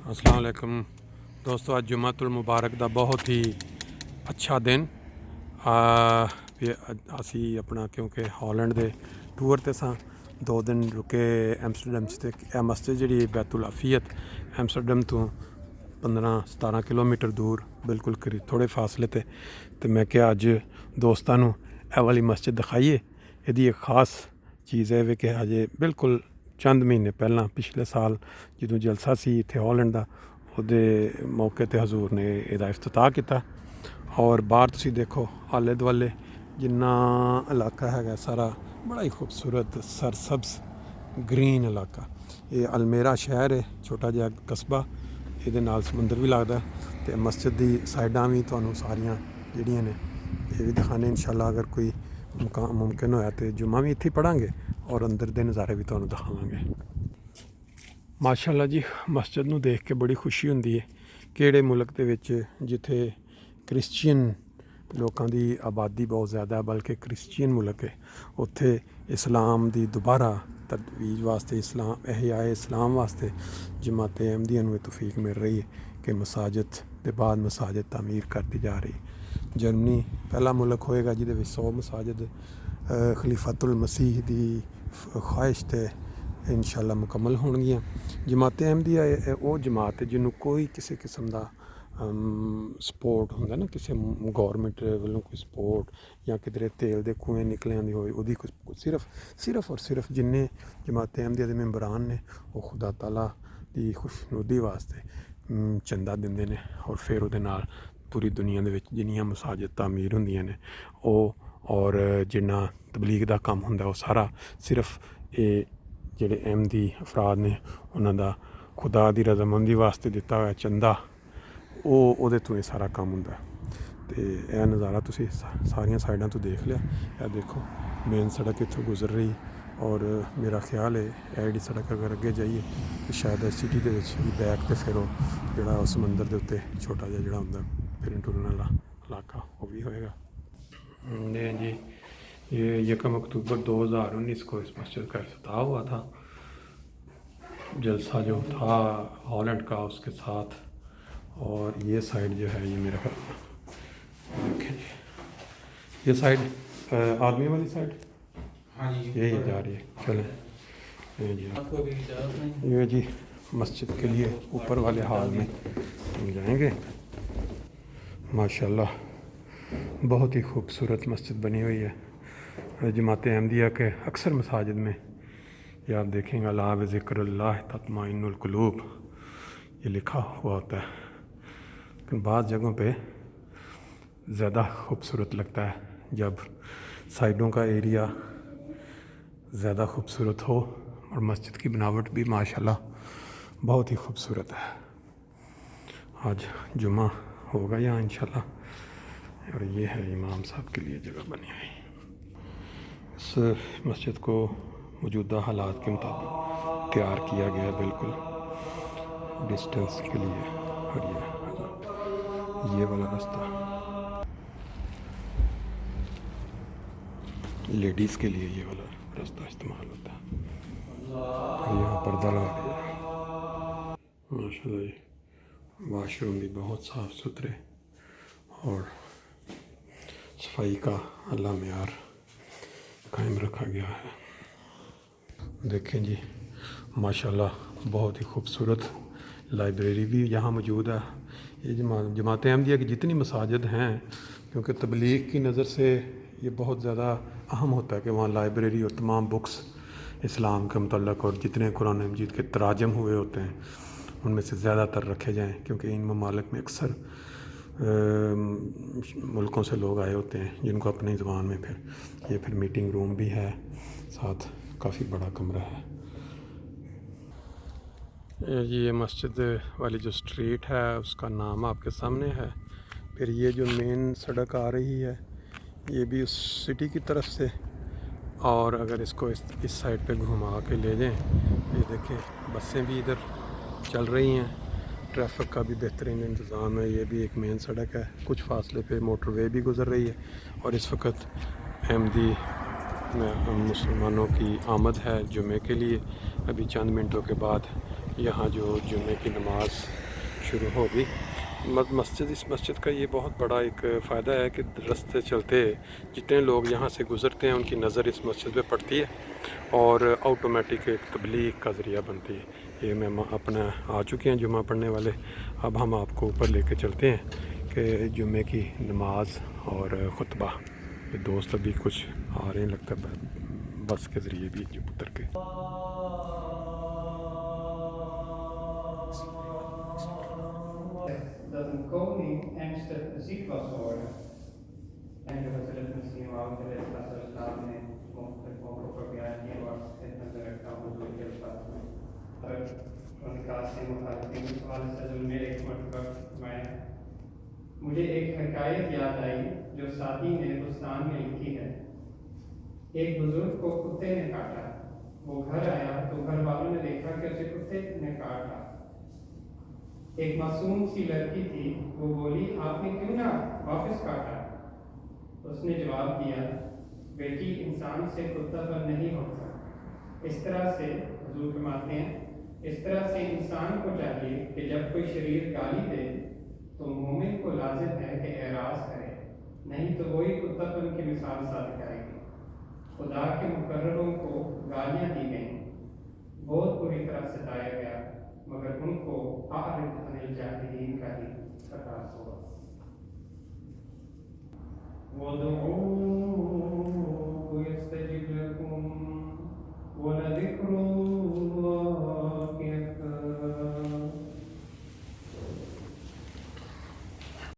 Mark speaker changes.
Speaker 1: अस्सलाम वालेकुम दोस्तों, अज जुम्मतुल मुबारक दा बहुत ही अच्छा दिन। असी अपना क्योंकि हॉलैंड दे टूर ते सां 2 दिन रुके एम्स्टरडम च। ते मस्जिद जी बैतुल अफियत एम्स्टरडम तो 15-17 किलोमीटर दूर बिल्कुल करीब थोड़े फासले ते मैं क्या अज दोस्तां नूं ए वाली मस्जिद दिखाइए। इहदी एक खास चीज़ है कि अजे बिल्कुल चंद महीने पहलां पिछले साल जदों जलसा सी इत्थे हॉलैंड दा, उहदे मौके ते हजूर ने इहदा इफ्तिताह किया। और बाहर तुसीं देखो आले दुआले जिन्ना इलाका है सारा बड़ा ही खूबसूरत सरसब्ज ग्रीन इलाका। ये अलमेरा शहर है, छोटा जिहा कस्बा, ये नाल समुंदर भी लगदा। ते मस्जिद दी साइडां भी तुहानूं सारियां जिहड़ियां ने ये भी दिखाने इंशाअल्लाह। अगर कोई मुमकिन होया तो जुम्मा भी इत्थे पढ़ांगे और अंदर दे नज़ारे भी तुहानूं दिखावांगे। माशाअल्लाह जी, मस्जिद नूं देख के बड़ी खुशी हुंदी है। किहड़े मुल्क दे विच जिथे क्रिश्चियन लोगों की आबादी बहुत ज़्यादा है, बल्कि क्रिश्चियन मुल्क है, उत्थे इस्लाम की दोबारा तजवीज़ वास्ते इस्लाम वास्ते जमात अहमदिया नूं तौफीक मिल रही है कि मसाजिद के बाद मसाजिद तामीर करती जा रही। जर्मनी पहला मुल्क होएगा जिहदे विच 100 मसाजिद खलीफतुल मसीह की ख्वाहिश ते इंशाअल्लाह मुकम्मल होणगियां। जमात अहमदिया वो जमात है जिन्हों कोई किसी किस्म का सपोर्ट होंदा ना, किसी गौरमेंट वालों कोई सपोर्ट या किधरे तेल के कुएँ निकलियां दी होए, उहदी सिर्फ और सिर्फ जिन्ने जमात अहमदिया के मैंबरान ने वो खुदा ताला की खुशनुदी वास्ते चंदा दिंदे ने। और फिर उहदे नाल पूरी दुनिया दे विच जिन्नियां मसाजिद तामीर होंदियां ने और जिन्ना तबलीग का काम होंदा वो सारा सिर्फ ये जिहड़े अहमदी अफराद ने उन्हां दा खुदा की रजामंदी वास्ते दिता हुआ चंदा, वो तो ये सारा काम होंदा। तो यह नज़ारा तुसी सारियां साइडां तो देख लिया। यह देखो मेन सड़क इत्थों गुजर रही और मेरा ख्याल है यह जी सड़क अगर अगे जाइए तो शायद सिटी के बैक तो फिर जोड़ा समंदर के उत्ते छोटा जिहा जोड़ा होंदा फिरन टुरन वाला इलाका वो भी होएगा। जी, ये 1 अक्टूबर 2019 को इस मस्जिद का इफ्तिताह हुआ था। जलसा जो था हॉलैंड का उसके साथ। और ये साइड जो है ये मेरा देखें, ये साइड आदमी वाली साइड, हाँ जी, यही जा रही है। चलें ये जी मस्जिद के लिए ऊपर वाले हाल में हम जाएंगे। माशाल्लाह बहुत ही खूबसूरत मस्जिद बनी हुई है। जमात अहमदिया के अक्सर मसाजिद में ये आप देखेंगे अला ज़िक्रुल्लाह तत्माइनुल कुलूब ये लिखा हुआ होता है। लेकिन बाज़ जगहों पे ज़्यादा खूबसूरत लगता है जब साइडों का एरिया ज़्यादा खूबसूरत हो और मस्जिद की बनावट भी माशाल्लाह बहुत ही खूबसूरत है। आज जुम्मा होगा यहाँ इंशाल्लाह। और ये है इमाम साहब के लिए जगह बनी हुई। इस मस्जिद को मौजूदा हालात के मुताबिक तैयार किया गया बिल्कुल डिस्टेंस के लिए। और ये वाला रास्ता लेडीज़ के लिए, ये वाला रास्ता इस्तेमाल होता है। और यहाँ पर्दा लगा दिया माशाल्लाह। वाशरूम भी बहुत साफ़ सुथरे और सफाई का अल्लाह मेयार कायम रखा गया है। देखें जी माशाल्लाह बहुत ही खूबसूरत लाइब्रेरी भी यहाँ मौजूद है। ये जमात अहमदिया की जितनी मसाजिद हैं, क्योंकि तबलीग की नज़र से ये बहुत ज़्यादा अहम होता है कि वहाँ लाइब्रेरी और तमाम बुक्स इस्लाम के मतलब और जितने कुरान मजीद के तराजम हुए होते हैं उनमें से ज़्यादातर रखे जाएँ, क्योंकि इन ममालिक में अक्सर मुल्कों से लोग आए होते हैं जिनको अपनी ज़बान में फिर मीटिंग रूम भी है, साथ काफ़ी बड़ा कमरा है। ये मस्जिद वाली जो स्ट्रीट है उसका नाम आपके सामने है। फिर ये जो मेन सड़क आ रही है ये भी उस सिटी की तरफ से, और अगर इसको इस साइड पे घुमा के ले जाएं, ये देखें बसें भी इधर चल रही हैं, ट्रैफिक का भी बेहतरीन इंतज़ाम है। ये भी एक मेन सड़क है, कुछ फासले पे मोटरवे भी गुज़र रही है। और इस वक्त अहमदी मुसलमानों की आमद है जुमे के लिए। अभी चंद मिनटों के बाद یہاں جو جمعے کی نماز شروع ہوگی۔ اس مسجد کا یہ بہت بڑا ایک فائدہ ہے کہ رستے چلتے جتنے لوگ یہاں سے گزرتے ہیں ان کی نظر اس مسجد پہ پڑتی ہے اور آٹومیٹک ایک تبلیغ کا ذریعہ بنتی ہے۔ یہ میں اپنا آ چکے ہیں جمعہ پڑھنے والے، اب ہم آپ کو اوپر لے کے چلتے ہیں کہ جمعے کی نماز اور خطبہ۔ یہ دوست ابھی کچھ آ رہے ہیں، لگتا ہے بس کے ذریعے بھی جو اتر کے۔
Speaker 2: Dat een koning ernstig ziek was geworden. En que você conheciam algo que ele passou os lados, né? Com propriedade e agora tentando ver o que ele faz. और उनका से मुखातिब वाले से जो मेरे एक मरतबा मैं मुझे एक हकायत याद आई जो सादी ने हिंदुस्तान में लिखी है। एक बुजुर्ग को कुत्ते ने काटा। वो घर आया तो घर वालों ने देखा कि उसे कुत्ते ने काटा। एक मासूम सी लड़की थी, वो बोली, आपने क्यों ना वापस काटा? उसने जवाब दिया, बेटी, इंसान से कुत्ता पर नहीं होता। इस तरह से हुजूर फरमाते हैं, इस तरह से इंसान को चाहिए कि जब कोई शरीर गाली दे तो मोमिन को लाजिम है कि एराज करे, नहीं तो वही कुत्तापन की मिसाल साबित करेगी। खुदा के मुकर्ररों को गालियाँ दी गईं, बहुत बुरी तरह सताया गया, मगर उनको आरिफ अनिल जाहिलीन का ही खताब हुआ।